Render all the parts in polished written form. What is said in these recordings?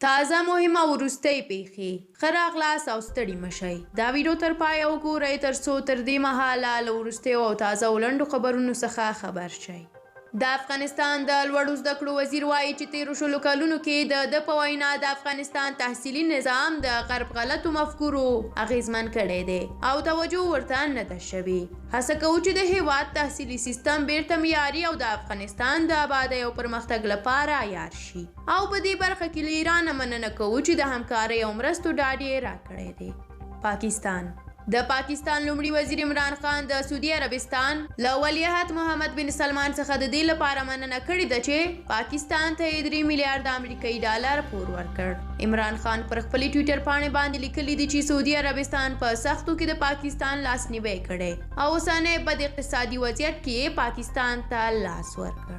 تازه مهمه وروستۍ پیښې ښه راغلاست او ستړي مشئ دا ویډیو تر پایه وګورئ ترڅو تر دې مهاله له وروستیو او تازه لنډو خبرونو څخه خبر شئ. د افغانستان د لوړو زده کړو وزیر وایي چې تیرو شلو کلونو کې د په وینا د افغانستان تحصیلي نظام د غرب غلطو مفکورو اغیزمن کړی دی او توجه ورته نه ده شوې. هڅه کوو چې د هیواد تحصیلي سیستم بیرته معیاري او د افغانستان د ابادۍ او پرمختګ لپاره عیار شي او په دې برخه کې له ایران مننه کوو چې د همکارۍ او مرستو ډاډ یې راکړی دی. پاکستان د پاکستان لومړي وزیر عمران خان د سعودي عربستان له ولیعهد محمد بن سلمان څخه د دې لپاره مننه کړې ده چې پاکستان ته 3 میلیارډ امریکایي ډالر پور ورکړ. عمران خان پر خپل ټویټر باندې لیکلي دي چې سعودي عربستان په سختو کې د پاکستان لاسنیوی کړي او اوسنۍ بد اقتصادي وضعیت کې پاکستان ته لاس ورکړ.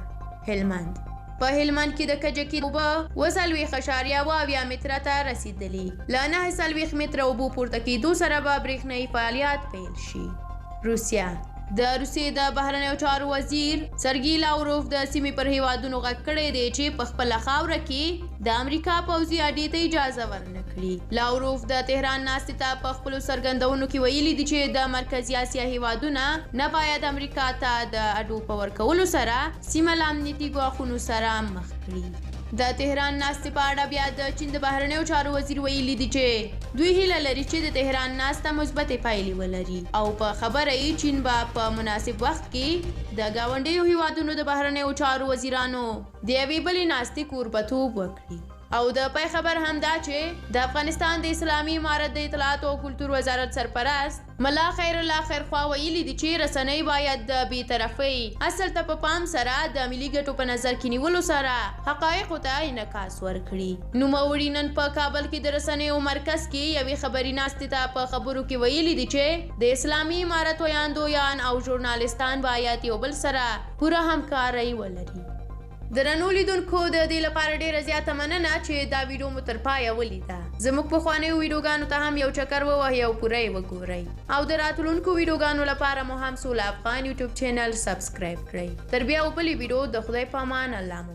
هلمند په هلمند کې د کجکي اوبه 40.8 متره ته رسیدلي له 9 متره اوبو پورته کېدو سره به برېښنايي فعالیت پیل شي. روسیه د روسیې د بهرنیو چارو وزیر سرګي لاوروف د سیمې پر هیوادونو غږ کړی دی چې په خپله خاوره کې د امریکا پوځي اډې ته اجازه ورنه کړي. لاوروف د تهران ناستې ته په خپلو څرګندونو کې ویلي دي چې د مرکزي اسیا هیوادونه نه باید امریکا ته د اډو په ورکولو سره سیمه له امنیتي ګواښونو سره مخ کړي. د تهران ناستې په اړه بیا د چین د بهرنیو چارو وزیر ویلي دي چې دوی هیله لري چې د تهران ناسته مثبتې پایلې ولري او په خبره یې چین به په مناسب وخت کې د ګاونډیو هیوادونو د بهرنیو چارو وزیرانو د یوې بلې ناستې کوربتوب وکړي. او د پای خبر هم دا چې د افغانستان د اسلامي امارت د اطلاعات او کلتور وزارت سرپرست ملا خیر الله خیرخوا ویلي دي چې رسنۍ باید د بیطرفۍ اصل ته په پام سره د ملي ګټو په نظر کې نیولو سره حقایقو ته انعکاس ورکړي. نوموړي نن په کابل کې د رسنیو مرکز کې یوې خبري ناستې ته په خبرو کې ویلي دي چې د اسلامي امارت ویاندویان او ژورنالستان باید یو بل سره پوره همکاري ولري. درنو لیدونکو د دې لپاره ډیره زیاته مننه چې دا ویډیو مو تر پایه ولیده. زموږ پخوانیو ویډیوګانو ته هم یو چکر ووهئ او پوره یې وګورئ او د راتلونکو ویډیوګانو لپاره مو هم سوله افغان یوټیوب چینل سبسکرایب کړئ. تر بیا بلې ویډیو د خدای په امان. الله مو